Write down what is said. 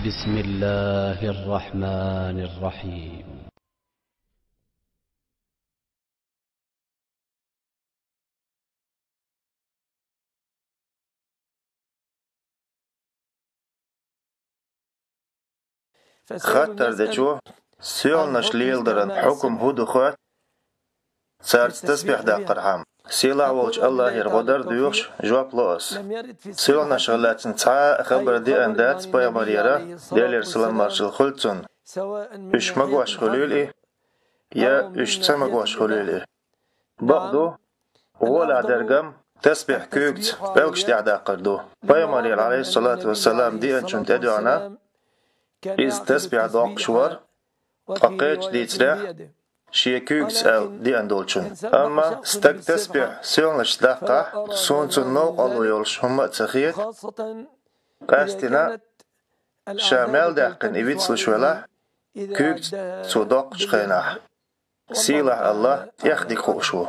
بسم الله الرحمن الرحيم. خاطر دچو سيول نشليلدرن حكم هدو خوات سارت تسبيح دا قرحام سيلا ولش الله يرغدر ديوخش جواب لوس سيول نشغلاتن تعا خبر دي اندات سبايا مريرا ديالير سلام مارشل خلطن اش مقواش خلولي يا اش تسمقواش خلولي بغدو ولا درقم تسبيح كوكت بلقش تعدا قردو بايا مرير عليه الصلاة والسلام دي انشن تدعنا إز تسبيح دوق شوار أقيتش دي تسرح شي كوكس أو دي أندولشن أما ستك تسبيح سيونش دقة سونسون نوق الله يولش هم تخيط قاستنا شامل دقن إبيتسل شولا كوكس سو دوق شخيناح سيلح الله يخدي خوشو